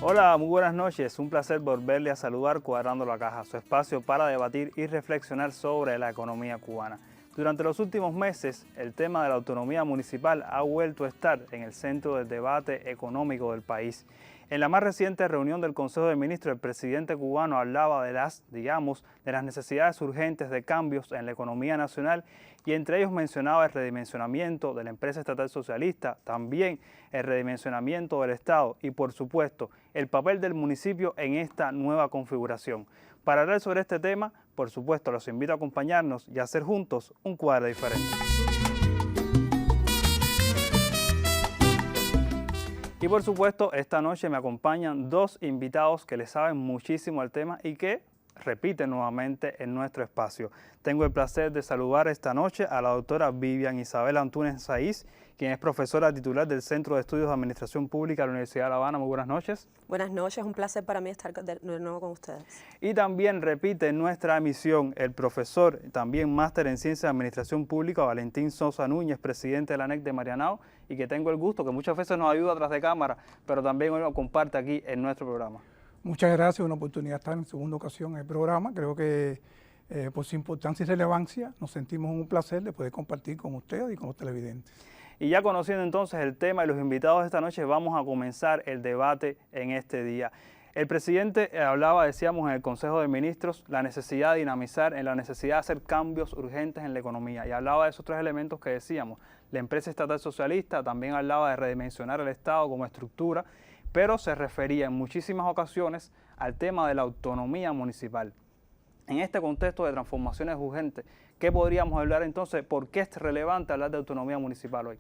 Hola, muy buenas noches. Un placer volverle a saludar Cuadrando la Caja, su espacio para debatir y reflexionar sobre la economía cubana. Durante los últimos meses, el tema de la autonomía municipal ha vuelto a estar en el centro del debate económico del país. En la más reciente reunión del Consejo de Ministros, el presidente cubano hablaba de las necesidades urgentes de cambios en la economía nacional y entre ellos mencionaba el redimensionamiento de la empresa estatal socialista, también el redimensionamiento del Estado y, por supuesto, el papel del municipio en esta nueva configuración. Para hablar sobre este tema, por supuesto, los invito a acompañarnos y a hacer juntos un cuadro diferente. Y por supuesto, esta noche me acompañan dos invitados que le saben muchísimo al tema y que repiten nuevamente en nuestro espacio. Tengo el placer de saludar esta noche a la doctora Vivian Isabel Antúnez Saiz, quien es profesora titular del Centro de Estudios de Administración Pública de la Universidad de La Habana. Muy buenas noches. Buenas noches, un placer para mí estar de nuevo con ustedes. Y también repite en nuestra emisión el profesor, también máster en Ciencias de Administración Pública, Valentín Sosa Núñez, presidente de la ANEC de Marianao, y que tengo el gusto, que muchas veces nos ayuda atrás de cámara, pero también hoy lo comparte aquí en nuestro programa. Muchas gracias, una oportunidad de estar en segunda ocasión en el programa. Creo que por su importancia y relevancia nos sentimos un placer de poder compartir con ustedes y con los televidentes. Y ya conociendo entonces el tema y los invitados de esta noche, vamos a comenzar el debate en este día. El presidente hablaba, decíamos, en el Consejo de Ministros, la necesidad de dinamizar, en la necesidad de hacer cambios urgentes en la economía. Y hablaba de esos tres elementos que decíamos. La empresa estatal socialista, también hablaba de redimensionar el Estado como estructura, pero se refería en muchísimas ocasiones al tema de la autonomía municipal. En este contexto de transformaciones urgentes, ¿qué podríamos hablar entonces? ¿Por qué es relevante hablar de autonomía municipal hoy?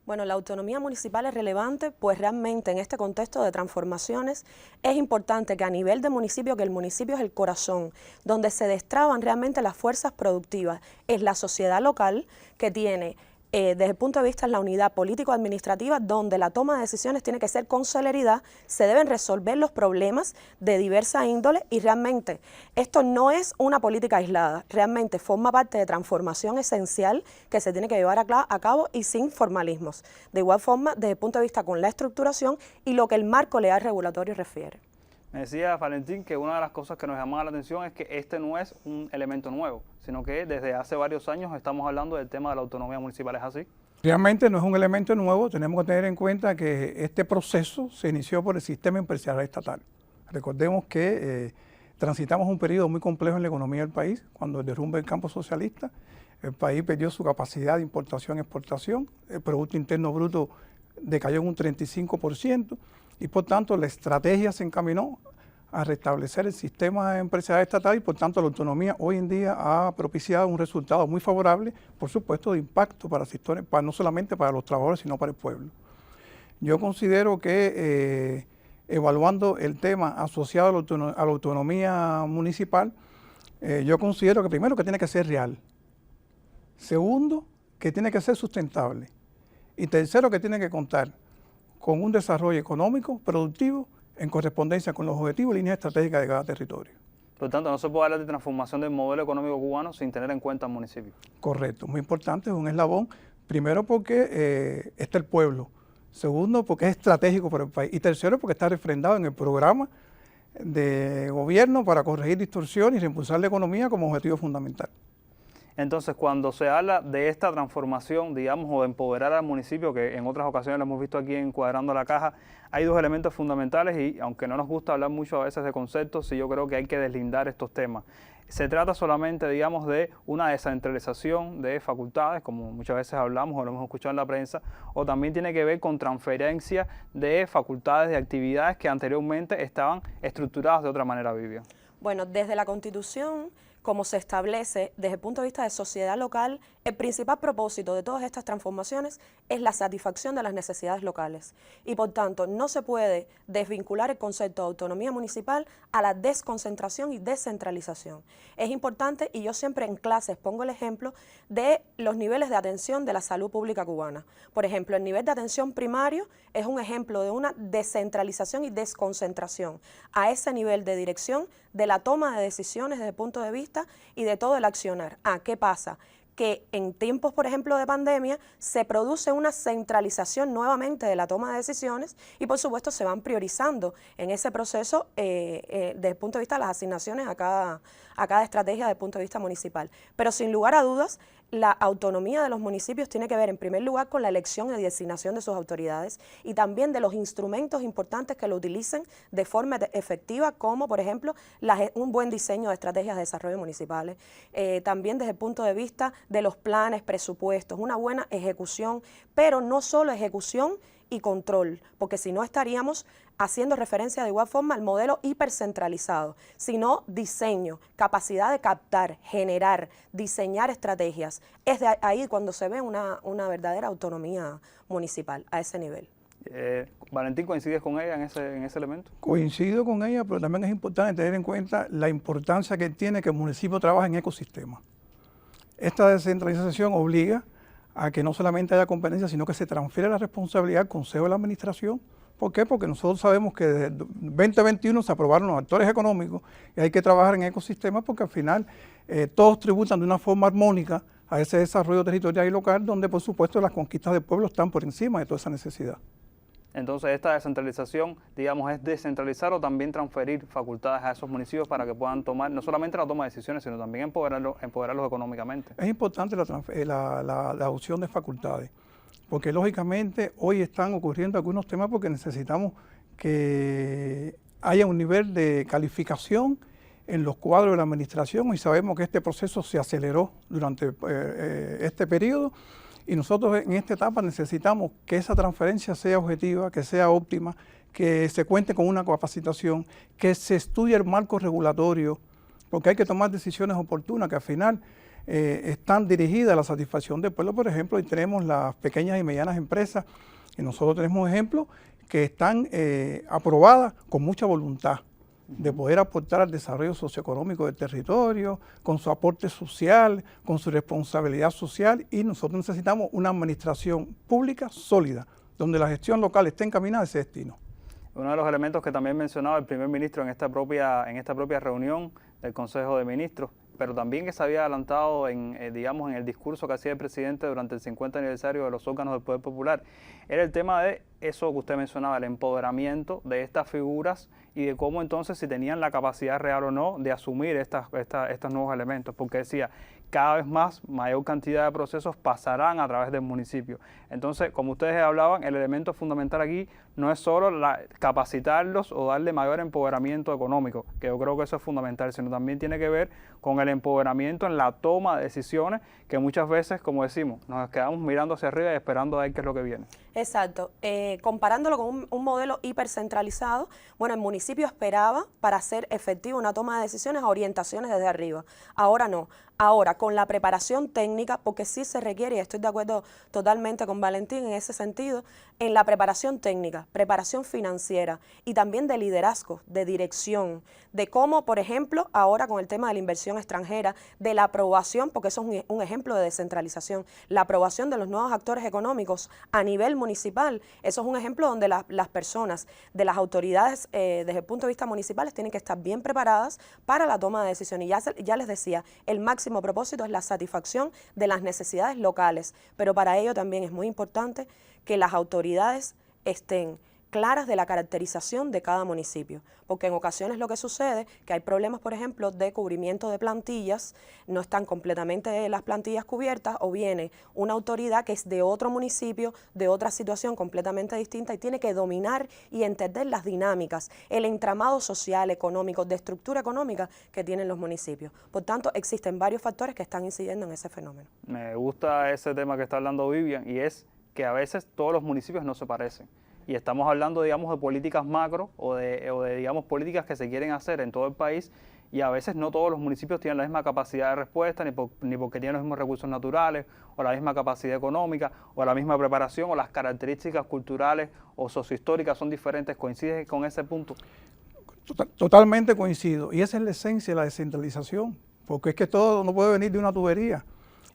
Bueno, la autonomía municipal es relevante, pues realmente en este contexto de transformaciones es importante que a nivel de municipio, que el municipio es el corazón, donde se destraban realmente las fuerzas productivas, es la sociedad local que tiene desde el punto de vista de la unidad político-administrativa, donde la toma de decisiones tiene que ser con celeridad, se deben resolver los problemas de diversa índole y realmente esto no es una política aislada, realmente forma parte de transformación esencial que se tiene que llevar a cabo y sin formalismos. De igual forma, desde el punto de vista con la estructuración y lo que el marco legal regulatorio refiere. Me decía Valentín que una de las cosas que nos llamaba la atención es que este no es un elemento nuevo, sino que desde hace varios años estamos hablando del tema de la autonomía municipal. ¿Es así? Realmente no es un elemento nuevo, tenemos que tener en cuenta que este proceso se inició por el sistema empresarial estatal. Recordemos que transitamos un periodo muy complejo en la economía del país, cuando el derrumbe del campo socialista, el país perdió su capacidad de importación y exportación, el Producto Interno Bruto decayó en un 35%, y por tanto la estrategia se encaminó a restablecer el sistema empresarial estatal y por tanto la autonomía hoy en día ha propiciado un resultado muy favorable, por supuesto de impacto para sectores, no solamente para los trabajadores sino para el pueblo. Yo considero que evaluando el tema asociado a la autonomía municipal, yo considero que primero que tiene que ser real, segundo que tiene que ser sustentable y tercero que tiene que contar con un desarrollo económico, productivo, en correspondencia con los objetivos y líneas estratégicas de cada territorio. Por lo tanto, no se puede hablar de transformación del modelo económico cubano sin tener en cuenta al municipio. Correcto, muy importante, es un eslabón, primero porque está el pueblo, segundo porque es estratégico para el país y tercero porque está refrendado en el programa de gobierno para corregir distorsiones y reimpulsar la economía como objetivo fundamental. Entonces, cuando se habla de esta transformación, digamos, o de empoderar al municipio, que en otras ocasiones lo hemos visto aquí en Cuadrando la Caja, hay dos elementos fundamentales y aunque no nos gusta hablar mucho a veces de conceptos, sí yo creo que hay que deslindar estos temas. Se trata solamente, digamos, de una descentralización de facultades, como muchas veces hablamos o lo hemos escuchado en la prensa, o también tiene que ver con transferencia de facultades, de actividades que anteriormente estaban estructuradas de otra manera, Vivian. Bueno, desde la Constitución, como se establece desde el punto de vista de sociedad local, el principal propósito de todas estas transformaciones es la satisfacción de las necesidades locales. Y por tanto, no se puede desvincular el concepto de autonomía municipal a la desconcentración y descentralización. Es importante, y yo siempre en clases pongo el ejemplo de los niveles de atención de la salud pública cubana. Por ejemplo, el nivel de atención primario es un ejemplo de una descentralización y desconcentración a ese nivel de dirección de la toma de decisiones desde el punto de vista y de todo el accionar. ¿Qué pasa? que en tiempos, por ejemplo, de pandemia, se produce una centralización nuevamente de la toma de decisiones y, por supuesto, se van priorizando en ese proceso desde el punto de vista de las asignaciones a cada estrategia desde el punto de vista municipal. Pero, sin lugar a dudas, la autonomía de los municipios tiene que ver, en primer lugar, con la elección y designación de sus autoridades y también de los instrumentos importantes que lo utilicen de forma efectiva, como, por ejemplo, un buen diseño de estrategias de desarrollo municipales, también desde el punto de vista de los planes, presupuestos, una buena ejecución, pero no solo ejecución y control, porque si no estaríamos haciendo referencia de igual forma al modelo hipercentralizado, sino diseño, capacidad de captar, generar, diseñar estrategias. Es de ahí cuando se ve una verdadera autonomía municipal a ese nivel. Valentín, ¿coincides con ella en ese elemento? Coincido con ella, pero también es importante tener en cuenta la importancia que tiene que el municipio trabaje en ecosistemas. Esta descentralización obliga a que no solamente haya competencia, sino que se transfiere la responsabilidad al Consejo de la Administración. ¿Por qué? Porque nosotros sabemos que desde el 2021 se aprobaron los actores económicos y hay que trabajar en ecosistemas porque al final todos tributan de una forma armónica a ese desarrollo territorial y local donde, por supuesto, las conquistas del pueblo están por encima de toda esa necesidad. Entonces, esta descentralización, digamos, es descentralizar o también transferir facultades a esos municipios para que puedan tomar, no solamente la toma de decisiones, sino también empoderarlos económicamente. Es importante la adopción de facultades, porque lógicamente hoy están ocurriendo algunos temas porque necesitamos que haya un nivel de calificación en los cuadros de la administración y sabemos que este proceso se aceleró durante este periodo. Y nosotros en esta etapa necesitamos que esa transferencia sea objetiva, que sea óptima, que se cuente con una capacitación, que se estudie el marco regulatorio, porque hay que tomar decisiones oportunas que al final están dirigidas a la satisfacción del pueblo. Por ejemplo, y tenemos las pequeñas y medianas empresas, y nosotros tenemos ejemplos que están aprobadas con mucha voluntad de poder aportar al desarrollo socioeconómico del territorio, con su aporte social, con su responsabilidad social, y nosotros necesitamos una administración pública sólida, donde la gestión local esté encaminada a ese destino. Uno de los elementos que también mencionaba el primer ministro en esta propia reunión del Consejo de Ministros, pero también que se había adelantado digamos, en el discurso que hacía el presidente durante el 50 aniversario de los órganos del Poder Popular, era el tema de eso que usted mencionaba, el empoderamiento de estas figuras y de cómo entonces si tenían la capacidad real o no de asumir estos nuevos elementos, porque decía, cada vez más, mayor cantidad de procesos pasarán a través del municipio. Entonces, como ustedes hablaban, el elemento fundamental aquí no es solo capacitarlos o darle mayor empoderamiento económico, que yo creo que eso es fundamental, sino también tiene que ver con el empoderamiento en la toma de decisiones, que muchas veces, como decimos, nos quedamos mirando hacia arriba y esperando a ver qué es lo que viene. Exacto. Comparándolo con un modelo hipercentralizado, bueno, el municipio esperaba para hacer efectiva una toma de decisiones a orientaciones desde arriba. Ahora no. Ahora, con la preparación técnica, porque sí se requiere, y estoy de acuerdo totalmente con Valentín en ese sentido, en la preparación técnica, preparación financiera y también de liderazgo, de dirección, de cómo, por ejemplo, ahora con el tema de la inversión extranjera, de la aprobación, porque eso es un ejemplo de descentralización, la aprobación de los nuevos actores económicos a nivel municipal, eso es un ejemplo donde las personas de las autoridades desde el punto de vista municipal tienen que estar bien preparadas para la toma de decisiones. Y ya les decía, el máximo propósito es la satisfacción de las necesidades locales, pero para ello también es muy importante que las autoridades estén claras de la caracterización de cada municipio, porque en ocasiones lo que sucede que hay problemas, por ejemplo, de cubrimiento de plantillas, no están completamente las plantillas cubiertas, o viene una autoridad que es de otro municipio, de otra situación completamente distinta y tiene que dominar y entender las dinámicas, el entramado social, económico, de estructura económica que tienen los municipios. Por tanto, existen varios factores que están incidiendo en ese fenómeno. Me gusta ese tema que está hablando Vivian, y es que a veces todos los municipios no se parecen. Y estamos hablando, digamos, de políticas macro o de, digamos, políticas que se quieren hacer en todo el país, y a veces no todos los municipios tienen la misma capacidad de respuesta, ni porque tienen los mismos recursos naturales, o la misma capacidad económica, o la misma preparación, o las características culturales o sociohistóricas son diferentes. ¿Coincides con ese punto? Totalmente coincido, y esa es la esencia de la descentralización, porque es que todo no puede venir de una tubería,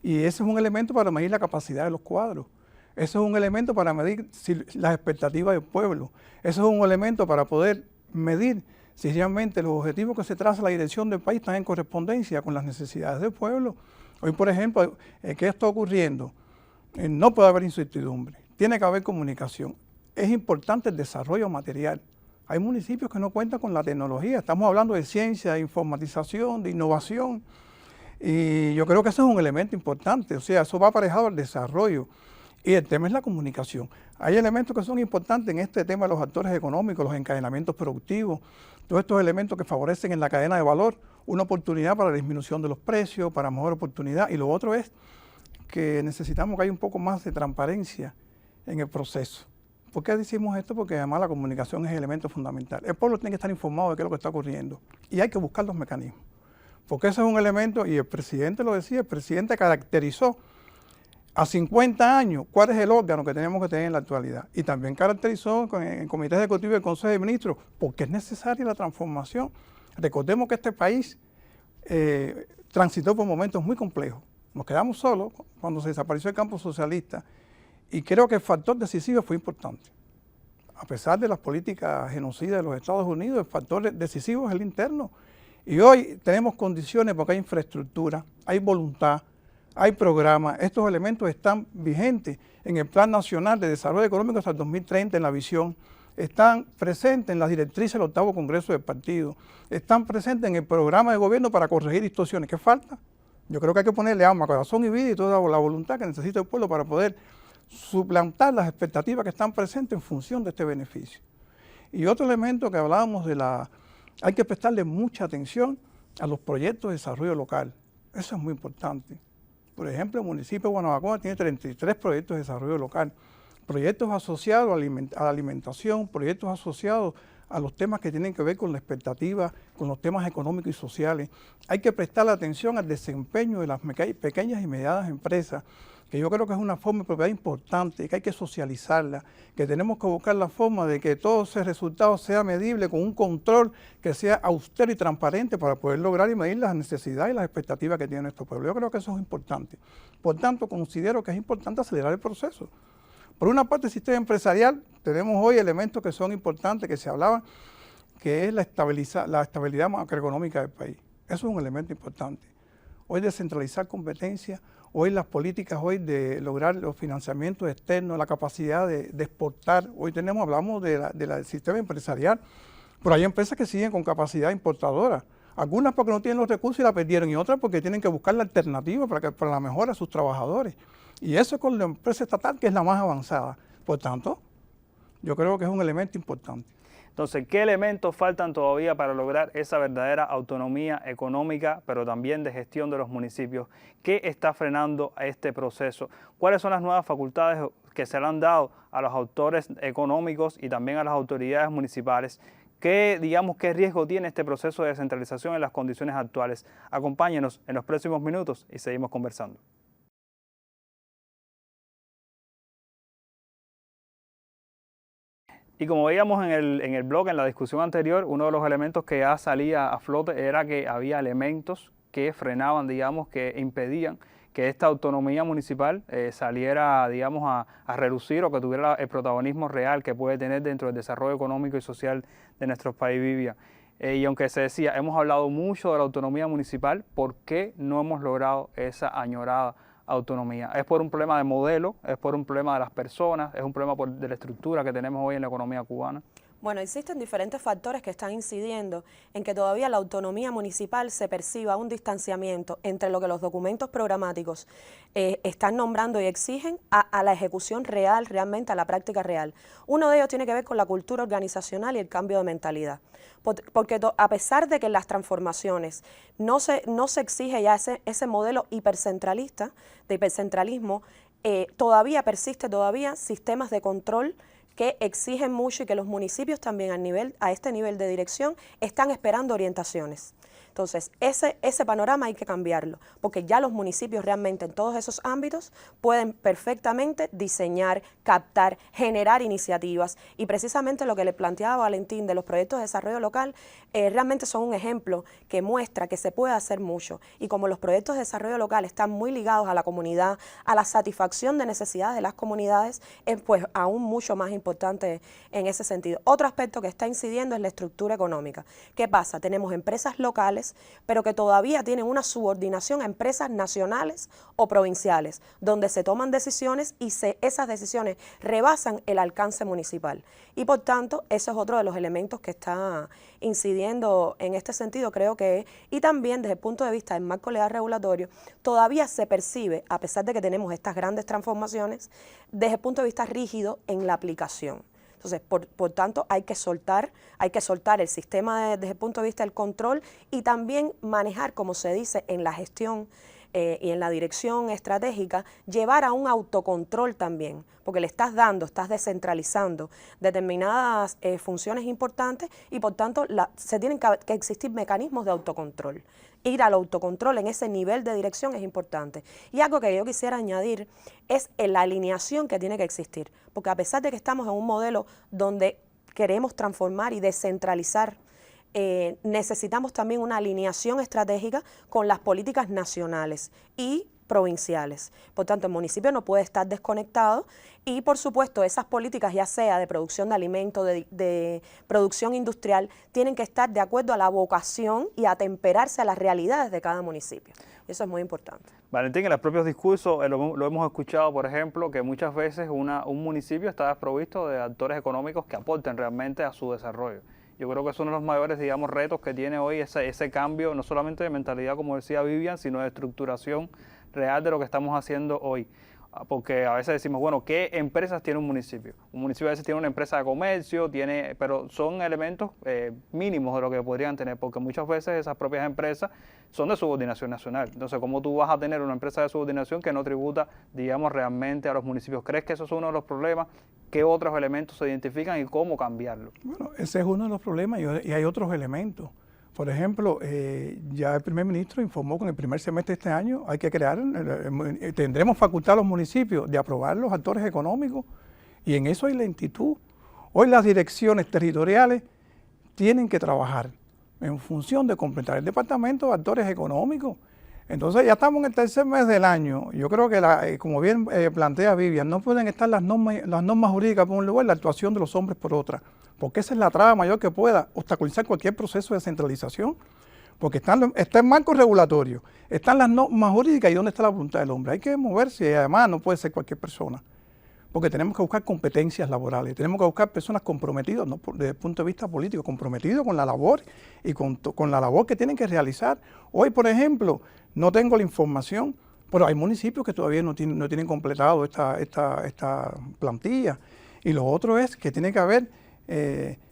y ese es un elemento para medir la capacidad de los cuadros. Eso es un elemento para medir las expectativas del pueblo. Eso es un elemento para poder medir si realmente los objetivos que se traza la dirección del país están en correspondencia con las necesidades del pueblo. Hoy, por ejemplo, ¿qué está ocurriendo? No puede haber incertidumbre, tiene que haber comunicación. Es importante el desarrollo material. Hay municipios que no cuentan con la tecnología, estamos hablando de ciencia, de informatización, de innovación, y yo creo que ese es un elemento importante, o sea, eso va aparejado al desarrollo. Y el tema es la comunicación. Hay elementos que son importantes en este tema de los actores económicos, los encadenamientos productivos, todos estos elementos que favorecen en la cadena de valor una oportunidad para la disminución de los precios, para mejor oportunidad. Y lo otro es que necesitamos que haya un poco más de transparencia en el proceso. ¿Por qué decimos esto? Porque además la comunicación es el elemento fundamental. El pueblo tiene que estar informado de qué es lo que está ocurriendo y hay que buscar los mecanismos. Porque ese es un elemento, y el presidente lo decía, el presidente caracterizó a 50 años cuál es el órgano que tenemos que tener en la actualidad. Y también caracterizó en el Comité Ejecutivo del Consejo de Ministros porque es necesaria la transformación. Recordemos que este país transitó por momentos muy complejos. Nos quedamos solos cuando se desapareció el campo socialista y creo que el factor decisivo fue importante. A pesar de las políticas genocidas de los Estados Unidos, el factor decisivo es el interno. Y hoy tenemos condiciones porque hay infraestructura, hay voluntad, hay programas. Estos elementos están vigentes en el Plan Nacional de Desarrollo Económico hasta el 2030 en la visión. Están presentes en las directrices del 8º Congreso del Partido. Están presentes en el programa de gobierno para corregir distorsiones. ¿Qué falta? Yo creo que hay que ponerle alma, corazón y vida y toda la voluntad que necesita el pueblo para poder suplantar las expectativas que están presentes en función de este beneficio. Y otro elemento que hablábamos hay que prestarle mucha atención a los proyectos de desarrollo local. Eso es muy importante. Por ejemplo, el municipio de Guanabacoa tiene 33 proyectos de desarrollo local, proyectos asociados a la alimentación, proyectos asociados a los temas que tienen que ver con la expectativa, con los temas económicos y sociales. Hay que prestarle atención al desempeño de las pequeñas y medianas empresas, que yo creo que es una forma de propiedad importante, que hay que socializarla, que tenemos que buscar la forma de que todo ese resultado sea medible con un control que sea austero y transparente para poder lograr y medir las necesidades y las expectativas que tiene nuestro pueblo. Yo creo que eso es importante. Por tanto, considero que es importante acelerar el proceso. Por una parte, el sistema empresarial, tenemos hoy elementos que son importantes, que se hablaban, que es la estabilidad macroeconómica del país. Eso es un elemento importante. Hoy descentralizar competencias, hoy las políticas de lograr los financiamientos externos, la capacidad de exportar. Hoy hablamos del sistema empresarial, pero hay empresas que siguen con capacidad importadora. Algunas porque no tienen los recursos y la perdieron, y otras porque tienen que buscar la alternativa para la mejora de sus trabajadores. Y eso con la empresa estatal, que es la más avanzada. Por tanto, yo creo que es un elemento importante. Entonces, ¿qué elementos faltan todavía para lograr esa verdadera autonomía económica, pero también de gestión de los municipios? ¿Qué está frenando a este proceso? ¿Cuáles son las nuevas facultades que se le han dado a los autores económicos y también a las autoridades municipales? ¿Qué riesgo tiene este proceso de descentralización en las condiciones actuales? Acompáñenos en los próximos minutos y seguimos conversando. Y como veíamos en el blog, en la discusión anterior, uno de los elementos que ya salía a flote era que había elementos que frenaban, que impedían que esta autonomía municipal saliera, a relucir o que tuviera el protagonismo real que puede tener dentro del desarrollo económico y social de nuestro país Vivia. Y aunque se decía, hemos hablado mucho de la autonomía municipal, ¿por qué no hemos logrado esa añorada autonomía? ¿Es por un problema de modelo? ¿Es por un problema de las personas? ¿Es un problema de la estructura que tenemos hoy en la economía cubana? Bueno, existen diferentes factores que están incidiendo en que todavía la autonomía municipal se perciba un distanciamiento entre lo que los documentos programáticos están nombrando y exigen a la ejecución real, realmente a la práctica real. Uno de ellos tiene que ver con la cultura organizacional y el cambio de mentalidad. Porque a pesar de que en las transformaciones no se exige ya ese modelo hipercentralista, de hipercentralismo, todavía persiste sistemas de control que exigen mucho y que los municipios también a este nivel de dirección están esperando orientaciones. Entonces, ese panorama hay que cambiarlo, porque ya los municipios realmente en todos esos ámbitos pueden perfectamente diseñar, captar, generar iniciativas, y precisamente lo que le planteaba Valentín de los proyectos de desarrollo local realmente son un ejemplo que muestra que se puede hacer mucho, y como los proyectos de desarrollo local están muy ligados a la comunidad, a la satisfacción de necesidades de las comunidades, es pues aún mucho más importante en ese sentido. Otro aspecto que está incidiendo es la estructura económica. ¿Qué pasa? Tenemos empresas locales municipales, pero que todavía tienen una subordinación a empresas nacionales o provinciales, donde se toman decisiones y esas decisiones rebasan el alcance municipal. Y por tanto, eso es otro de los elementos que está incidiendo en este sentido, creo que, y también desde el punto de vista del marco legal regulatorio, todavía se percibe, a pesar de que tenemos estas grandes transformaciones, desde el punto de vista rígido en la aplicación. Entonces, por tanto, hay que soltar el sistema desde el punto de vista del control y también manejar, como se dice en la gestión y en la dirección estratégica, llevar a un autocontrol también, porque estás descentralizando determinadas funciones importantes y por tanto se tienen que existir mecanismos de autocontrol. Ir al autocontrol en ese nivel de dirección es importante. Y algo que yo quisiera añadir es la alineación que tiene que existir, porque a pesar de que estamos en un modelo donde queremos transformar y descentralizar, necesitamos también una alineación estratégica con las políticas nacionales y provinciales. Por tanto, el municipio no puede estar desconectado y, por supuesto, esas políticas, ya sea de producción de alimentos, de producción industrial, tienen que estar de acuerdo a la vocación y atemperarse a las realidades de cada municipio. Eso es muy importante. Valentín, en los propios discursos lo hemos escuchado, por ejemplo, que muchas veces un municipio está desprovisto de actores económicos que aporten realmente a su desarrollo. Yo creo que es uno de los mayores, digamos, retos que tiene hoy ese cambio, no solamente de mentalidad, como decía Vivian, sino de estructuración real de lo que estamos haciendo hoy. Porque a veces decimos, bueno, ¿qué empresas tiene un municipio? Un municipio a veces tiene una empresa de comercio, pero son elementos mínimos de lo que podrían tener, porque muchas veces esas propias empresas son de subordinación nacional. Entonces, ¿cómo tú vas a tener una empresa de subordinación que no tributa, digamos, realmente a los municipios? ¿Crees que eso es uno de los problemas? ¿Qué otros elementos se identifican y cómo cambiarlo? Bueno, ese es uno de los problemas y hay otros elementos. Por ejemplo, ya el primer ministro informó que en el primer semestre de este año hay que crear, tendremos facultad a los municipios de aprobar los actores económicos y en eso hay lentitud. Hoy las direcciones territoriales tienen que trabajar en función de completar el departamento de actores económicos. Entonces ya estamos en el tercer mes del año. Yo creo que, como bien plantea Vivian, no pueden estar las normas jurídicas por un lugar y la actuación de los hombres por otra, porque esa es la traba mayor que pueda obstaculizar cualquier proceso de centralización, porque está el marco regulatorio, están las normas jurídicas y dónde está la voluntad del hombre. Hay que moverse y además no puede ser cualquier persona, porque tenemos que buscar competencias laborales, tenemos que buscar personas comprometidas, no desde el punto de vista político, comprometidos con la labor y con la labor que tienen que realizar. Hoy, por ejemplo, no tengo la información, pero hay municipios que todavía no tienen completado esta plantilla. Y lo otro es que tiene que haber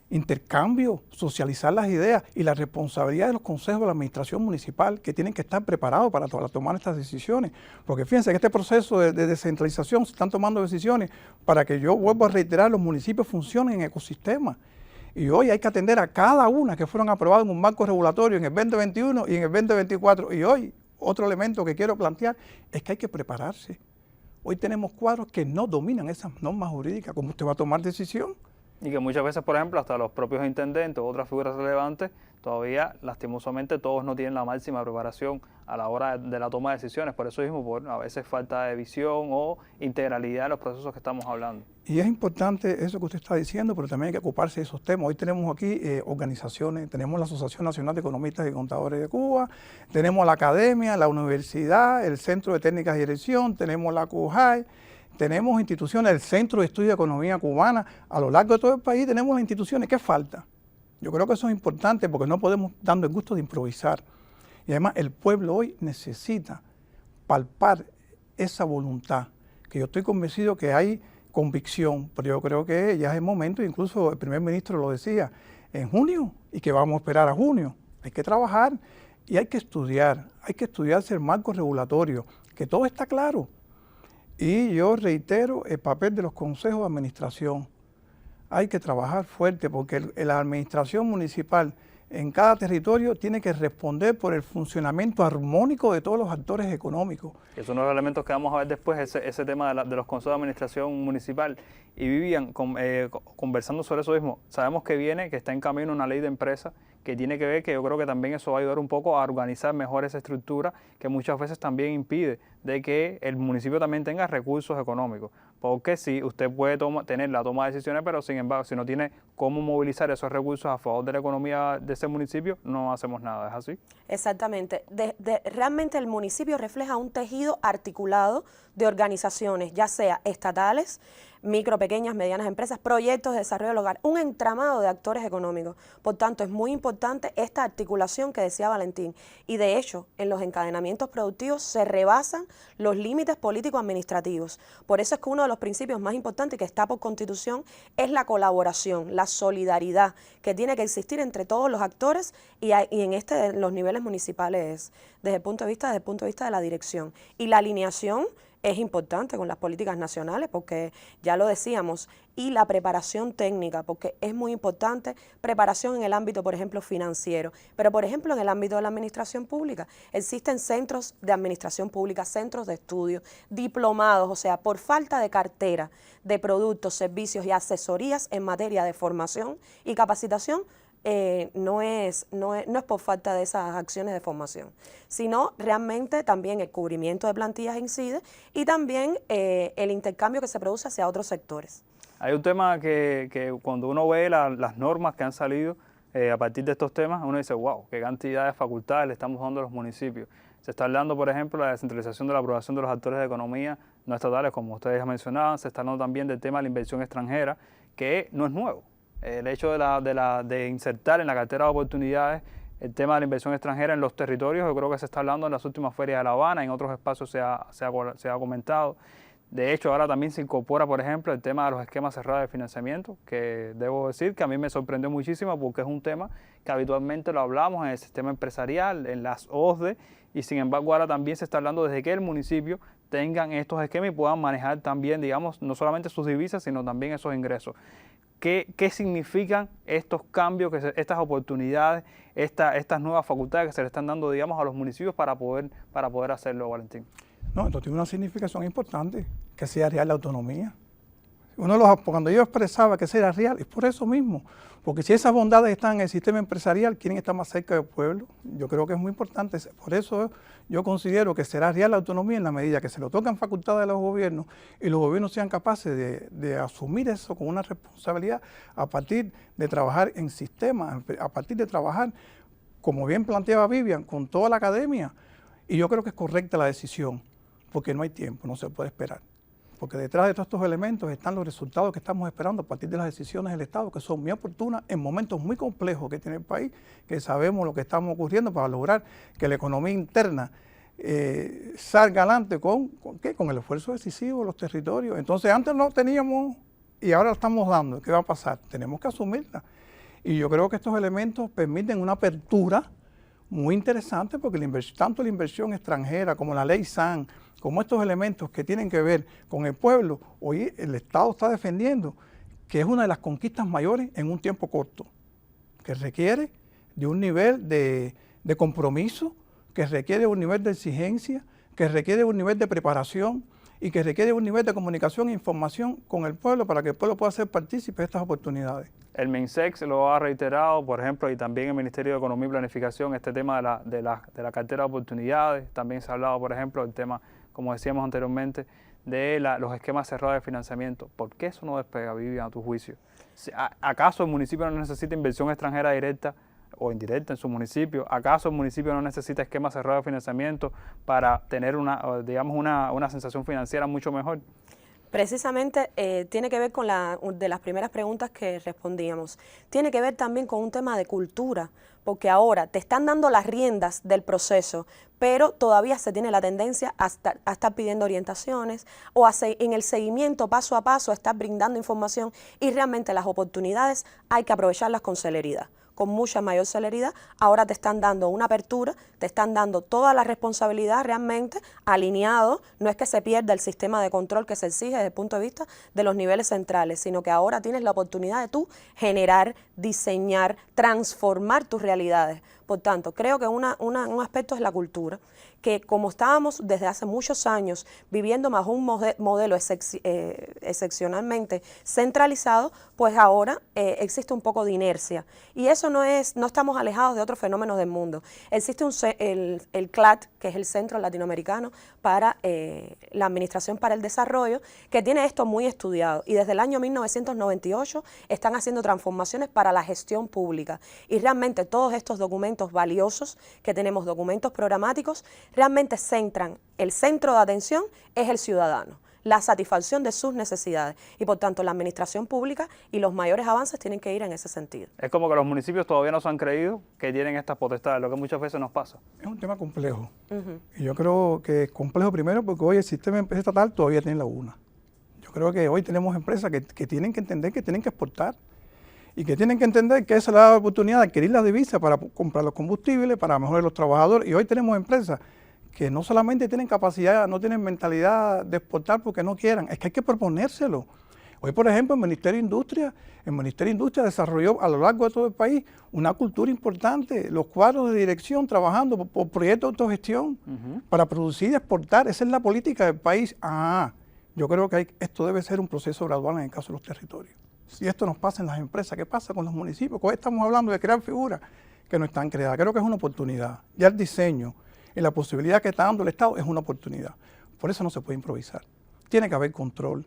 intercambio, socializar las ideas y la responsabilidad de los consejos de la administración municipal que tienen que estar preparados para tomar estas decisiones. Porque fíjense, en este proceso de descentralización se están tomando decisiones para que, yo vuelvo a reiterar, los municipios funcionen en ecosistemas. Y hoy hay que atender a cada una que fueron aprobadas en un marco regulatorio en el 2021 y en el 2024. Y hoy, otro elemento que quiero plantear es que hay que prepararse. Hoy tenemos cuadros que no dominan esas normas jurídicas. ¿Cómo usted va a tomar decisión? Y que muchas veces, por ejemplo, hasta los propios intendentes u otras figuras relevantes, todavía lastimosamente todos no tienen la máxima preparación a la hora de la toma de decisiones. Por eso mismo, por a veces falta de visión o integralidad de los procesos que estamos hablando. Y es importante eso que usted está diciendo, pero también hay que ocuparse de esos temas. Hoy tenemos aquí organizaciones, tenemos la Asociación Nacional de Economistas y Contadores de Cuba, tenemos la academia, la universidad, el Centro de Técnicas y Dirección, tenemos la CUJAI, tenemos instituciones, el Centro de Estudio de Economía Cubana. A lo largo de todo el país tenemos las instituciones. ¿Qué falta? Yo creo que eso es importante porque no podemos darnos el gusto de improvisar. Y además el pueblo hoy necesita palpar esa voluntad, que yo estoy convencido que hay convicción, pero yo creo que ya es el momento, incluso el primer ministro lo decía, en junio, y que vamos a esperar a junio. Hay que trabajar y hay que estudiarse el marco regulatorio, que todo está claro. Y yo reitero el papel de los consejos de administración. Hay que trabajar fuerte porque la administración municipal en cada territorio tiene que responder por el funcionamiento armónico de todos los actores económicos. Es uno de los elementos que vamos a ver después, ese tema de los consejos de administración municipal. Y Vivian, conversando sobre eso mismo, sabemos que está en camino una ley de empresas que tiene que ver, que yo creo que también eso va a ayudar un poco a organizar mejor esa estructura, que muchas veces también impide de que el municipio también tenga recursos económicos. porque sí, usted puede tener la toma de decisiones, pero sin embargo, si no tiene cómo movilizar esos recursos a favor de la economía de ese municipio, no hacemos nada, ¿es así? Exactamente. Realmente el municipio refleja un tejido articulado de organizaciones, ya sea estatales, micro, pequeñas, medianas empresas, proyectos de desarrollo local, un entramado de actores económicos. Por tanto, es muy importante esta articulación que decía Valentín. Y de hecho, en los encadenamientos productivos se rebasan los límites político-administrativos. Por eso es que uno de los principios más importantes que está por Constitución es la colaboración, la solidaridad que tiene que existir entre todos los actores y en los niveles municipales desde el punto de vista de la dirección. Y la alineación es importante con las políticas nacionales porque ya lo decíamos, y la preparación técnica, porque es muy importante, preparación en el ámbito, por ejemplo, financiero, pero por ejemplo en el ámbito de la administración pública, existen centros de administración pública, centros de estudio, diplomados, o sea, por falta de cartera de productos, servicios y asesorías en materia de formación y capacitación, no es por falta de esas acciones de formación, sino realmente también el cubrimiento de plantillas incide y también el intercambio que se produce hacia otros sectores. Hay un tema que cuando uno ve las normas que han salido a partir de estos temas, uno dice, wow, qué cantidad de facultades le estamos dando a los municipios. Se está hablando, por ejemplo, de la descentralización de la aprobación de los actores de economía no estatales, como ustedes ya mencionaban. Se está hablando también del tema de la inversión extranjera, que no es nuevo. El hecho de insertar en la cartera de oportunidades el tema de la inversión extranjera en los territorios, yo creo que se está hablando en las últimas ferias de La Habana, en otros espacios se ha comentado. De hecho, ahora también se incorpora, por ejemplo, el tema de los esquemas cerrados de financiamiento, que debo decir que a mí me sorprendió muchísimo porque es un tema que habitualmente lo hablamos en el sistema empresarial, en las OSDE, y sin embargo ahora también se está hablando desde que el municipio tengan estos esquemas y puedan manejar también, digamos, no solamente sus divisas, sino también esos ingresos. ¿Qué significan estos cambios, estas oportunidades, estas nuevas facultades que se le están dando, digamos, a los municipios para poder hacerlo, Valentín? No, esto tiene una significación importante, que sea real la autonomía. Cuando yo expresaba que sea real, es por eso mismo, porque si esas bondades están en el sistema empresarial, quieren estar más cerca del pueblo. Yo creo que es muy importante, por eso yo considero que será real la autonomía en la medida que se lo tocan facultades a los gobiernos y los gobiernos sean capaces de asumir eso con una responsabilidad a partir de trabajar en sistemas, a partir de trabajar, como bien planteaba Vivian, con toda la academia. Y yo creo que es correcta la decisión, porque no hay tiempo, no se puede esperar. Porque detrás de todos estos elementos están los resultados que estamos esperando a partir de las decisiones del Estado, que son muy oportunas en momentos muy complejos que tiene el país, que sabemos lo que estamos ocurriendo para lograr que la economía interna salga adelante con el esfuerzo decisivo de los territorios. Entonces antes no teníamos y ahora lo estamos dando. ¿Qué va a pasar? Tenemos que asumirla. Y yo creo que estos elementos permiten una apertura muy interesante porque tanto la inversión extranjera como la ley SAN, como estos elementos que tienen que ver con el pueblo, hoy el Estado está defendiendo que es una de las conquistas mayores en un tiempo corto, que requiere de un nivel de compromiso, que requiere un nivel de exigencia, que requiere un nivel de preparación y que requiere un nivel de comunicación e información con el pueblo para que el pueblo pueda ser partícipe de estas oportunidades. El MINSEC lo ha reiterado, por ejemplo, y también el Ministerio de Economía y Planificación, este tema de la cartera de oportunidades. También se ha hablado, por ejemplo, del tema, como decíamos anteriormente, de los esquemas cerrados de financiamiento. ¿Por qué eso no despega, Vivian, a tu juicio? ¿Acaso el municipio no necesita inversión extranjera directa o indirecta en su municipio? ¿Acaso el municipio no necesita esquemas cerrados de financiamiento para tener una sensación financiera mucho mejor? Precisamente tiene que ver con de las primeras preguntas que respondíamos. Tiene que ver también con un tema de cultura, porque ahora te están dando las riendas del proceso, pero todavía se tiene la tendencia a estar pidiendo orientaciones o en el seguimiento paso a paso, a estar brindando información y realmente las oportunidades hay que aprovecharlas con celeridad. Con mucha mayor celeridad, ahora te están dando una apertura, te están dando toda la responsabilidad realmente alineado, no es que se pierda el sistema de control que se exige desde el punto de vista de los niveles centrales, sino que ahora tienes la oportunidad de tú generar, diseñar, transformar tus realidades. Por tanto, creo que un aspecto es la cultura, que como estábamos desde hace muchos años viviendo bajo un modelo excepcionalmente centralizado, pues ahora existe un poco de inercia. Y eso no estamos alejados de otros fenómenos del mundo. Existe el CLAD, que es el Centro Latinoamericano para la Administración para el Desarrollo, que tiene esto muy estudiado. Y desde el año 1998 están haciendo transformaciones para la gestión pública. Y realmente todos estos documentos valiosos que tenemos, documentos programáticos, realmente centran, el centro de atención es el ciudadano, la satisfacción de sus necesidades, y por tanto la administración pública y los mayores avances tienen que ir en ese sentido. Es como que los municipios todavía no se han creído que tienen estas potestades, lo que muchas veces nos pasa. Es un tema complejo. Y yo creo que es complejo primero porque hoy el sistema de empresa estatal todavía tiene laguna. Yo creo que hoy tenemos empresas que tienen que entender que tienen que exportar y que tienen que entender que esa es la oportunidad de adquirir la divisa para comprar los combustibles, para mejorar los trabajadores. Y hoy tenemos empresas que no solamente tienen capacidad, no tienen mentalidad de exportar porque no quieran, es que hay que proponérselo. Hoy, por ejemplo, el Ministerio de Industria desarrolló a lo largo de todo el país una cultura importante, los cuadros de dirección trabajando por proyectos de autogestión para producir y exportar. Esa es la política del país. Yo creo que esto debe ser un proceso gradual en el caso de los territorios. Si esto nos pasa en las empresas, ¿qué pasa con los municipios? Hoy estamos hablando de crear figuras que no están creadas. Creo que es una oportunidad. Ya el diseño y la posibilidad que está dando el Estado es una oportunidad. Por eso no se puede improvisar. Tiene que haber control.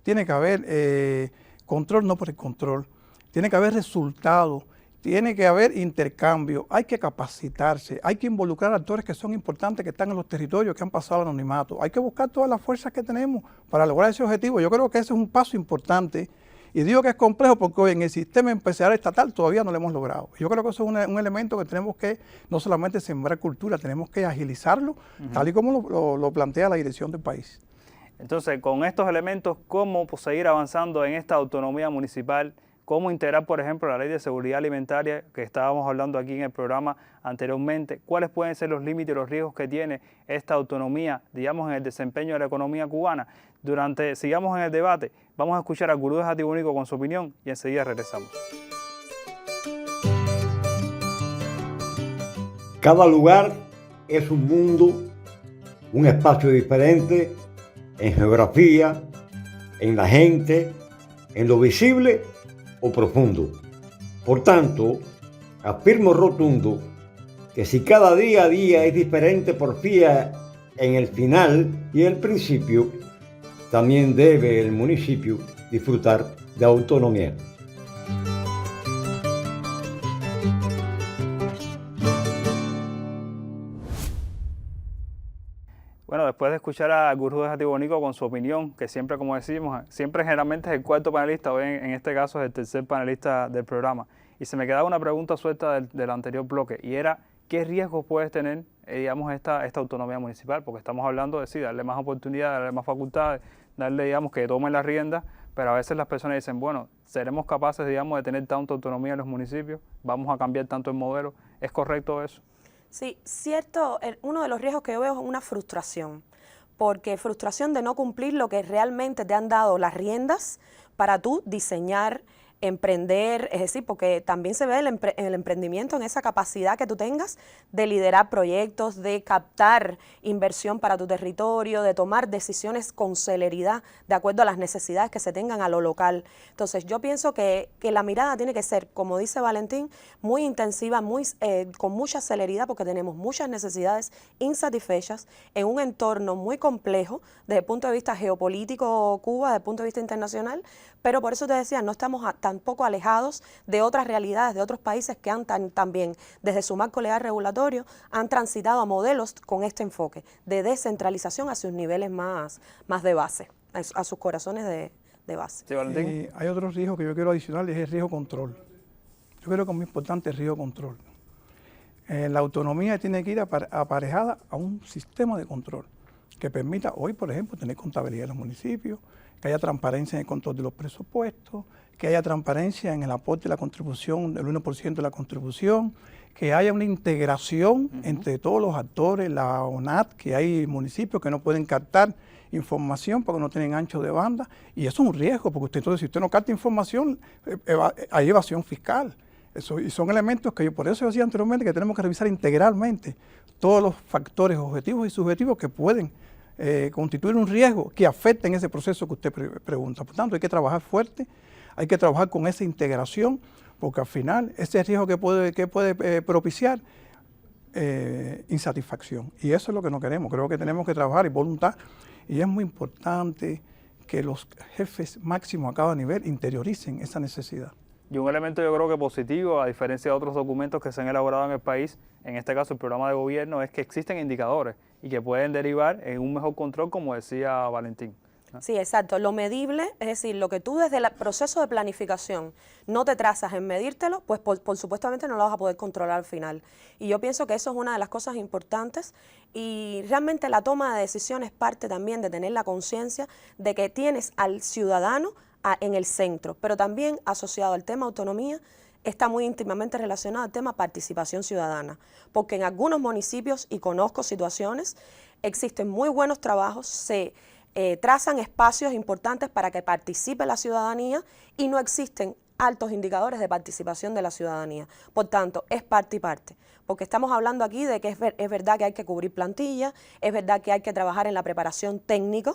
Tiene que haber control no por el control. Tiene que haber resultados. Tiene que haber intercambio. Hay que capacitarse. Hay que involucrar a actores que son importantes, que están en los territorios, que han pasado al anonimato. Hay que buscar todas las fuerzas que tenemos para lograr ese objetivo. Yo creo que ese es un paso importante. Y digo que es complejo porque hoy en el sistema empresarial estatal todavía no lo hemos logrado. Yo creo que eso es un elemento que tenemos que no solamente sembrar cultura, tenemos que agilizarlo, tal y como lo plantea la dirección del país. Entonces, con estos elementos, ¿cómo seguir avanzando en esta autonomía municipal? ¿Cómo integrar, por ejemplo, la Ley de Seguridad Alimentaria que estábamos hablando aquí en el programa anteriormente? ¿Cuáles pueden ser los límites y los riesgos que tiene esta autonomía, digamos, en el desempeño de la economía cubana? Sigamos en el debate, vamos a escuchar a Gurú de Jatibonico con su opinión y enseguida regresamos. Cada lugar es un mundo, un espacio diferente en geografía, en la gente, en lo visible o profundo. Por tanto, afirmo rotundo que si cada día a día es diferente por vía en el final y el principio, también debe el municipio disfrutar de autonomía. Bueno, después de escuchar a Gurú de Jatibonico con su opinión, que siempre, como decimos, siempre generalmente es el cuarto panelista, hoy en este caso es el tercer panelista del programa. Y se me quedaba una pregunta suelta del anterior bloque, y era, ¿qué riesgos puede tener, digamos, esta autonomía municipal? Porque estamos hablando de sí, darle más oportunidades, darle más facultades, darle, digamos, que tomen las riendas, pero a veces las personas dicen, bueno, ¿seremos capaces, digamos, de tener tanta autonomía en los municipios? ¿Vamos a cambiar tanto el modelo? ¿Es correcto eso? Sí, cierto, uno de los riesgos que yo veo es una frustración, porque frustración de no cumplir lo que realmente te han dado las riendas para tú diseñar, emprender, es decir, porque también se ve el emprendimiento en esa capacidad que tú tengas de liderar proyectos, de captar inversión para tu territorio, de tomar decisiones con celeridad de acuerdo a las necesidades que se tengan a lo local. Entonces yo pienso que la mirada tiene que ser, como dice Valentín, muy intensiva, con mucha celeridad, porque tenemos muchas necesidades insatisfechas en un entorno muy complejo desde el punto de vista geopolítico Cuba, desde el punto de vista internacional, pero por eso te decía, no estamos tampoco alejados de otras realidades, de otros países que han también, desde su marco legal regulatorio, han transitado a modelos con este enfoque de descentralización a sus niveles más de base, a sus corazones de base. Sí, Valentín. Hay otro riesgo que yo quiero adicionar, es el riesgo control. Yo creo que es muy importante el riesgo control. La autonomía tiene que ir aparejada a un sistema de control que permita hoy, por ejemplo, tener contabilidad en los municipios, que haya transparencia en el control de los presupuestos, que haya transparencia en el aporte de la contribución, del 1% de la contribución, que haya una integración entre todos los actores, la ONAT, que hay municipios que no pueden captar información porque no tienen ancho de banda, y eso es un riesgo, porque entonces si usted no capta información, hay evasión fiscal. Y son elementos que yo por eso decía anteriormente que tenemos que revisar integralmente todos los factores objetivos y subjetivos que pueden constituir un riesgo que afecten ese proceso que usted pregunta. Por tanto, hay que trabajar fuerte, hay que trabajar con esa integración, porque al final ese riesgo que puede propiciar insatisfacción. Y eso es lo que no queremos. Creo que tenemos que trabajar y voluntad. Y es muy importante que los jefes máximos a cada nivel interioricen esa necesidad. Y un elemento yo creo que positivo, a diferencia de otros documentos que se han elaborado en el país, en este caso el programa de gobierno, es que existen indicadores y que pueden derivar en un mejor control, como decía Valentín. Sí, exacto. Lo medible, es decir, lo que tú desde el proceso de planificación no te trazas en medírtelo, pues por supuestamente no lo vas a poder controlar al final. Y yo pienso que eso es una de las cosas importantes y realmente la toma de decisiones parte también de tener la conciencia de que tienes al ciudadano en el centro, pero también asociado al tema autonomía está muy íntimamente relacionado al tema participación ciudadana, porque en algunos municipios, y conozco situaciones, existen muy buenos trabajos, se trazan espacios importantes para que participe la ciudadanía y no existen altos indicadores de participación de la ciudadanía. Por tanto, es parte y parte, porque estamos hablando aquí de que es verdad que hay que cubrir plantillas, es verdad que hay que trabajar en la preparación técnica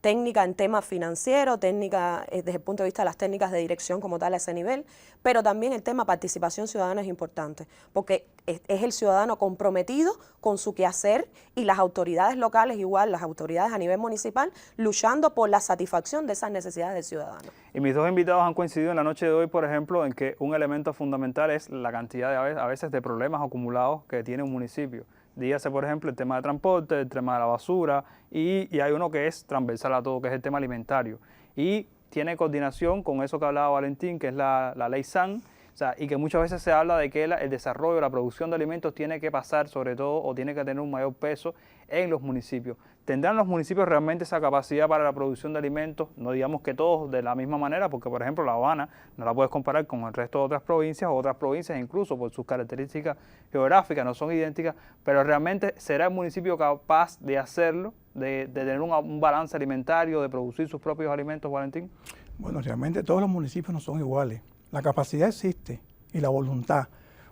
en temas financieros, técnica desde el punto de vista de las técnicas de dirección como tal a ese nivel, pero también el tema participación ciudadana es importante, porque es el ciudadano comprometido con su quehacer y las autoridades locales, igual las autoridades a nivel municipal, luchando por la satisfacción de esas necesidades del ciudadano. Y mis dos invitados han coincidido en la noche de hoy, por ejemplo, en que un elemento fundamental es la cantidad a veces de problemas acumulados que tiene un municipio. Dígase, por ejemplo, el tema de transporte, el tema de la basura y hay uno que es transversal a todo, que es el tema alimentario. Y tiene coordinación con eso que hablaba Valentín, que es la ley SAN, o sea, y que muchas veces se habla de que el desarrollo, la producción de alimentos tiene que pasar sobre todo o tiene que tener un mayor peso en los municipios. ¿Tendrán los municipios realmente esa capacidad para la producción de alimentos? No digamos que todos de la misma manera, porque por ejemplo La Habana no la puedes comparar con el resto de otras provincias incluso por sus características geográficas no son idénticas, pero realmente ¿será el municipio capaz de hacerlo, de tener un balance alimentario, de producir sus propios alimentos, Valentín? Bueno, realmente todos los municipios no son iguales. La capacidad existe y la voluntad.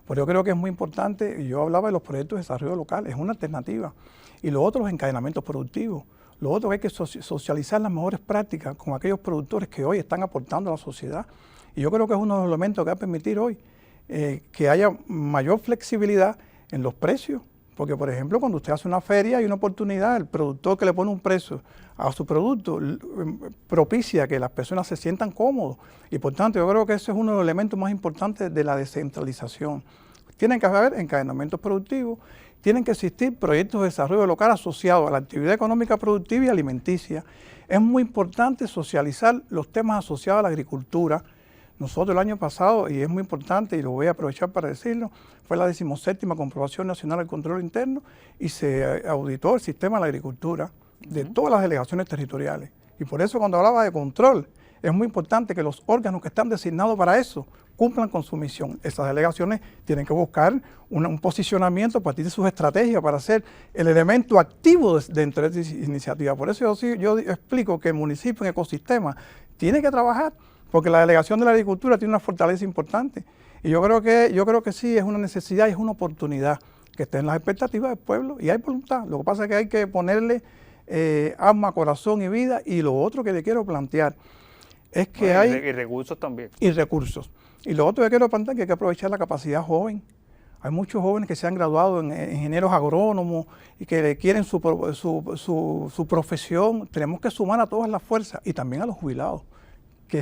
Pero yo creo que es muy importante, y yo hablaba de los proyectos de desarrollo local, es una alternativa. Y lo otro, los encadenamientos productivos. Lo otro, hay que socializar las mejores prácticas con aquellos productores que hoy están aportando a la sociedad. Y yo creo que es uno de los elementos que va a permitir hoy que haya mayor flexibilidad en los precios. Porque, por ejemplo, cuando usted hace una feria hay una oportunidad, el productor que le pone un precio a su producto propicia que las personas se sientan cómodos. Y por tanto, yo creo que ese es uno de los elementos más importantes de la descentralización. Tienen que haber encadenamientos productivos, tienen que existir proyectos de desarrollo local asociados a la actividad económica productiva y alimenticia. Es muy importante socializar los temas asociados a la agricultura. Nosotros el año pasado, y es muy importante y lo voy a aprovechar para decirlo, fue la 17ª Comprobación Nacional del Control Interno y se auditó el sistema de la agricultura de todas las delegaciones territoriales. Y por eso cuando hablaba de control, es muy importante que los órganos que están designados para eso cumplan con su misión. Esas delegaciones tienen que buscar un posicionamiento a partir de sus estrategias para ser el elemento activo dentro de esta iniciativa. Por eso yo explico que el municipio en ecosistema tiene que trabajar, porque la delegación de la agricultura tiene una fortaleza importante. Y yo creo que sí, es una necesidad y es una oportunidad que esté en las expectativas del pueblo y hay voluntad. Lo que pasa es que hay que ponerle alma, corazón y vida. Y lo otro que le quiero plantear es que hay... Y recursos también. Y recursos. Y lo otro que quiero plantear es que hay que aprovechar la capacidad joven. Hay muchos jóvenes que se han graduado en ingenieros agrónomos y que quieren su profesión. Tenemos que sumar a todas las fuerzas y también a los jubilados, que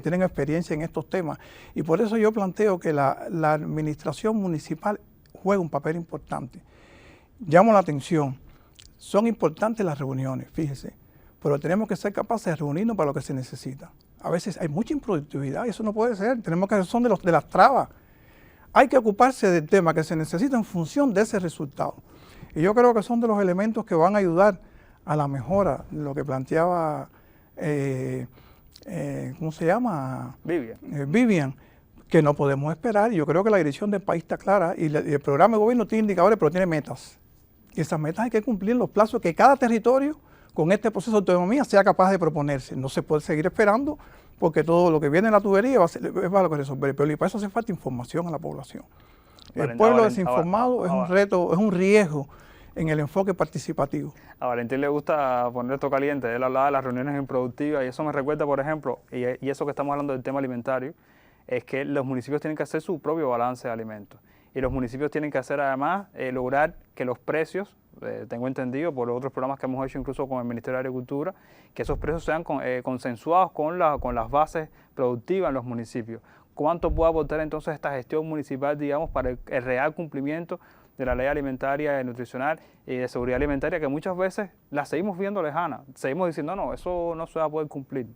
tienen experiencia en estos temas. Y por eso yo planteo que la administración municipal juega un papel importante. Llamo la atención, son importantes las reuniones, fíjese, pero tenemos que ser capaces de reunirnos para lo que se necesita. A veces hay mucha improductividad y eso no puede ser, tenemos que son de las trabas. Hay que ocuparse del tema que se necesita en función de ese resultado. Y yo creo que son de los elementos que van a ayudar a la mejora, lo que planteaba... ¿cómo se llama? Vivian, que no podemos esperar. Yo creo que la dirección del país está clara y el programa de gobierno tiene indicadores, pero tiene metas. Y esas metas hay que cumplir en los plazos que cada territorio, con este proceso de autonomía, sea capaz de proponerse. No se puede seguir esperando porque todo lo que viene en la tubería es para lo que resolver. Pero para eso hace falta información a la población. El pueblo desinformado es un reto, es un riesgo en el enfoque participativo. A Valentín le gusta poner esto caliente. Él hablaba de las reuniones improductivas y eso me recuerda, por ejemplo, y eso que estamos hablando del tema alimentario, es que los municipios tienen que hacer su propio balance de alimentos. Y los municipios tienen que hacer además lograr que los precios, tengo entendido por otros programas que hemos hecho incluso con el Ministerio de Agricultura, que esos precios sean consensuados con las bases productivas en los municipios. ¿Cuánto puede aportar entonces esta gestión municipal, digamos, para el real cumplimiento de la ley alimentaria y nutricional y de seguridad alimentaria, que muchas veces la seguimos viendo lejana? Seguimos diciendo, no, eso no se va a poder cumplir.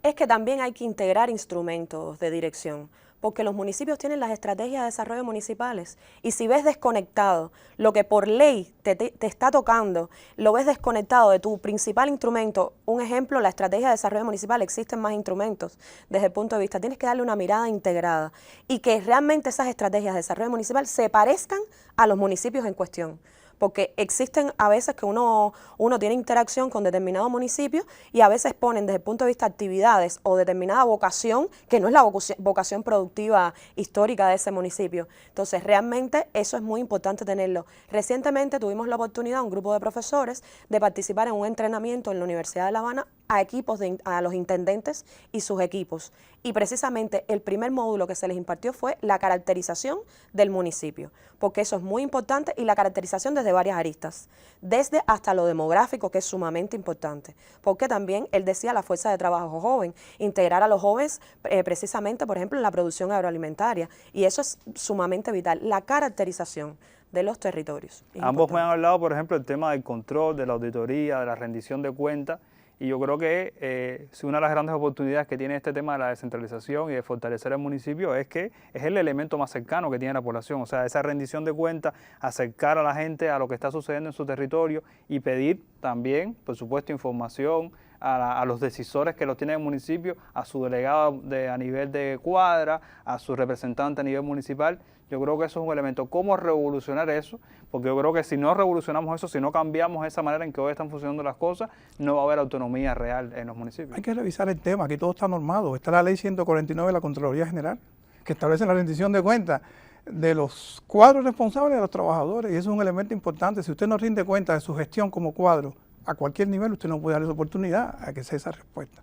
Es que también hay que integrar instrumentos de dirección, porque los municipios tienen las estrategias de desarrollo municipales y si ves desconectado lo que por ley te está tocando, lo ves desconectado de tu principal instrumento, un ejemplo, la estrategia de desarrollo municipal, existen más instrumentos desde el punto de vista, tienes que darle una mirada integrada y que realmente esas estrategias de desarrollo municipal se parezcan a los municipios en cuestión. Porque existen a veces que uno tiene interacción con determinados municipios y a veces ponen desde el punto de vista actividades o determinada vocación que no es la vocación productiva histórica de ese municipio. Entonces realmente eso es muy importante tenerlo. Recientemente tuvimos la oportunidad, un grupo de profesores, de participar en un entrenamiento en la Universidad de La Habana a los intendentes y sus equipos. Y precisamente el primer módulo que se les impartió fue la caracterización del municipio, porque eso es muy importante y la caracterización desde varias aristas, desde hasta lo demográfico, que es sumamente importante, porque también él decía la fuerza de trabajo joven, integrar a los jóvenes precisamente, por ejemplo, en la producción agroalimentaria, y eso es sumamente vital, la caracterización de los territorios. Ambos me han hablado, por ejemplo, del tema del control, de la auditoría, de la rendición de cuentas. Y yo creo que una de las grandes oportunidades que tiene este tema de la descentralización y de fortalecer el municipio es que es el elemento más cercano que tiene la población. O sea, esa rendición de cuentas, acercar a la gente a lo que está sucediendo en su territorio y pedir también, por supuesto, información a los decisores que lo tienen en el municipio, a su delegado a nivel de cuadra, a su representante a nivel municipal. Yo creo que eso es un elemento. ¿Cómo revolucionar eso? Porque yo creo que si no revolucionamos eso, si no cambiamos esa manera en que hoy están funcionando las cosas, no va a haber autonomía real en los municipios. Hay que revisar el tema, aquí todo está normado. Está la ley 149 de la Contraloría General, que establece la rendición de cuentas de los cuadros responsables de los trabajadores, y eso es un elemento importante. Si usted no rinde cuenta de su gestión como cuadro, a cualquier nivel, usted no puede darle oportunidad a que sea esa respuesta.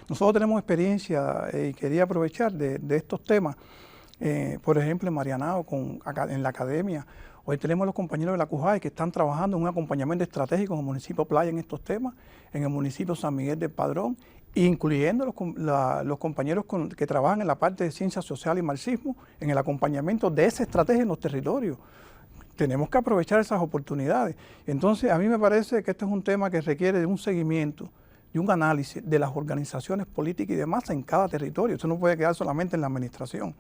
Nosotros tenemos experiencia y quería aprovechar de estos temas. Por ejemplo, en Marianao, en la academia, hoy tenemos los compañeros de la CUJAI que están trabajando en un acompañamiento estratégico en el municipio Playa en estos temas, en el municipio San Miguel del Padrón, incluyendo los compañeros que trabajan en la parte de ciencia social y marxismo, en el acompañamiento de esa estrategia en los territorios. Tenemos que aprovechar esas oportunidades. Entonces, a mí me parece que este es un tema que requiere de un seguimiento, de un análisis de las organizaciones políticas y demás en cada territorio. Eso no puede quedar solamente en la administración.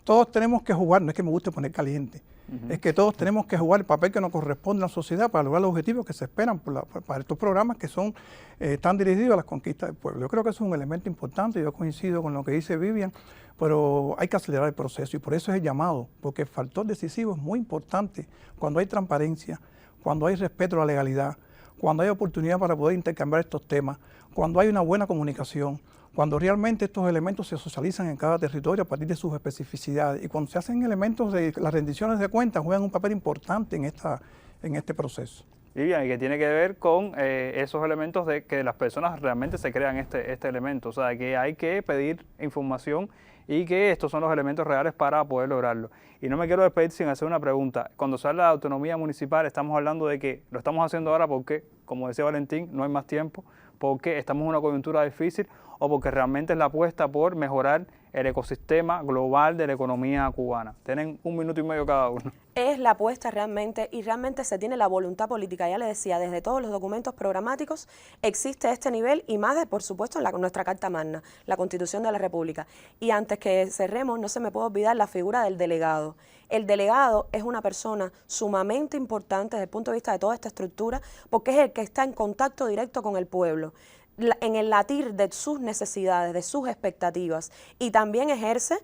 Todos tenemos que jugar, no es que me guste poner caliente, es que todos tenemos que jugar el papel que nos corresponde a la sociedad para lograr los objetivos que se esperan para estos programas que están dirigidos a las conquistas del pueblo. Yo creo que eso es un elemento importante, yo coincido con lo que dice Vivian, pero hay que acelerar el proceso y por eso es el llamado, porque el factor decisivo es muy importante cuando hay transparencia, cuando hay respeto a la legalidad, cuando hay oportunidad para poder intercambiar estos temas, cuando hay una buena comunicación, cuando realmente estos elementos se socializan en cada territorio a partir de sus especificidades y cuando se hacen elementos de las rendiciones de cuentas juegan un papel importante en este proceso. Vivian, y que tiene que ver con esos elementos de que las personas realmente se crean este elemento, o sea, que hay que pedir información y que estos son los elementos reales para poder lograrlo. Y no me quiero despedir sin hacer una pregunta. Cuando se habla de autonomía municipal, estamos hablando de que lo estamos haciendo ahora porque, como decía Valentín, no hay más tiempo, porque estamos en una coyuntura difícil o porque realmente es la apuesta por mejorar el ecosistema global de la economía cubana. Tienen 1 minuto y medio cada uno. Es la apuesta realmente, y realmente se tiene la voluntad política, ya le decía, desde todos los documentos programáticos existe este nivel y más de, por supuesto, en nuestra Carta Magna, la Constitución de la República. Y antes que cerremos, no se me puede olvidar la figura del delegado. El delegado es una persona sumamente importante desde el punto de vista de toda esta estructura, porque es el que está en contacto directo con el pueblo, en el latir de sus necesidades, de sus expectativas, y también ejerce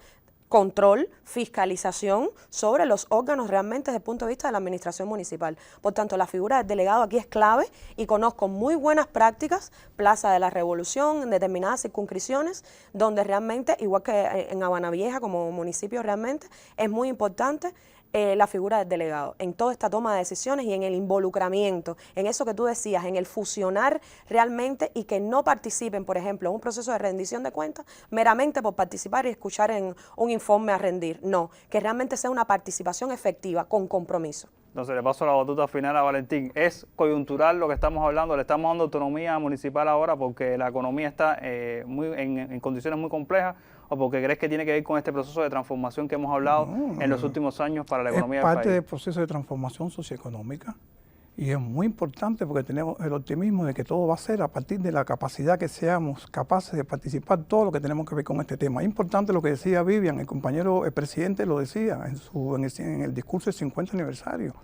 control, fiscalización sobre los órganos realmente desde el punto de vista de la administración municipal. Por tanto, la figura del delegado aquí es clave y conozco muy buenas prácticas, Plaza de la Revolución, en determinadas circunscripciones, donde realmente, igual que en Habana Vieja como municipio realmente, es muy importante la figura del delegado en toda esta toma de decisiones y en el involucramiento, en eso que tú decías, en el fusionar realmente y que no participen, por ejemplo, en un proceso de rendición de cuentas meramente por participar y escuchar en un informe a rendir. No, que realmente sea una participación efectiva, con compromiso. Entonces le paso la batuta final a Valentín. ¿Es coyuntural lo que estamos hablando? ¿Le estamos dando autonomía municipal ahora porque la economía está en condiciones muy complejas o porque crees que tiene que ver con este proceso de transformación que hemos hablado en los últimos años para la economía del país? Es parte del proceso de transformación socioeconómica y es muy importante porque tenemos el optimismo de que todo va a ser a partir de la capacidad que seamos capaces de participar todo lo que tenemos que ver con este tema. Es importante lo que decía Vivian, el compañero, el presidente lo decía en el discurso del 50 aniversario.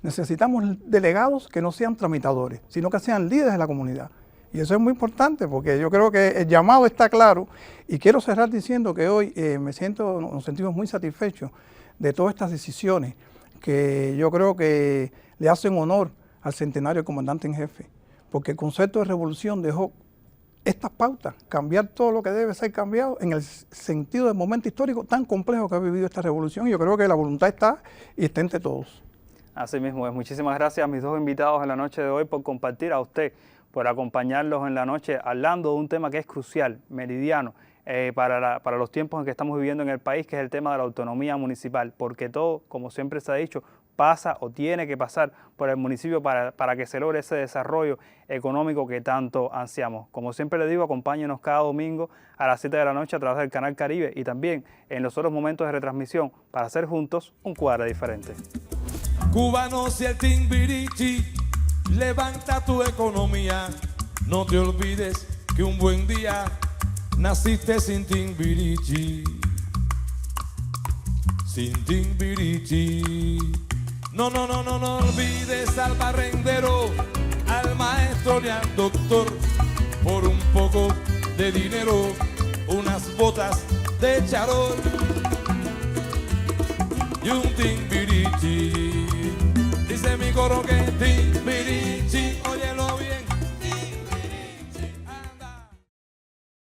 Necesitamos delegados que no sean tramitadores, sino que sean líderes de la comunidad. Y eso es muy importante porque yo creo que el llamado está claro y quiero cerrar diciendo que hoy nos sentimos muy satisfechos de todas estas decisiones que yo creo que le hacen honor al centenario del comandante en jefe, porque el concepto de revolución dejó estas pautas, cambiar todo lo que debe ser cambiado en el sentido del momento histórico tan complejo que ha vivido esta revolución y yo creo que la voluntad está y está entre todos. Así mismo es. Muchísimas gracias a mis dos invitados en la noche de hoy por compartir, a usted por acompañarlos en la noche hablando de un tema que es crucial, meridiano, para los tiempos en que estamos viviendo en el país, que es el tema de la autonomía municipal, porque todo, como siempre se ha dicho, pasa o tiene que pasar por el municipio para que se logre ese desarrollo económico que tanto ansiamos. Como siempre les digo, acompáñenos cada domingo a las 7 de la noche a través del Canal Caribe y también en los otros momentos de retransmisión para hacer juntos un cuadro diferente. Cubanos y el Timbiriche, levanta tu economía. No te olvides que un buen día naciste sin Timbiriche. Sin Timbiriche. No olvides al barrendero, al maestro y al doctor. Por un poco de dinero, unas botas de charol y un Timbiriche. Dice mi coro que Timbiriche, óyelo bien.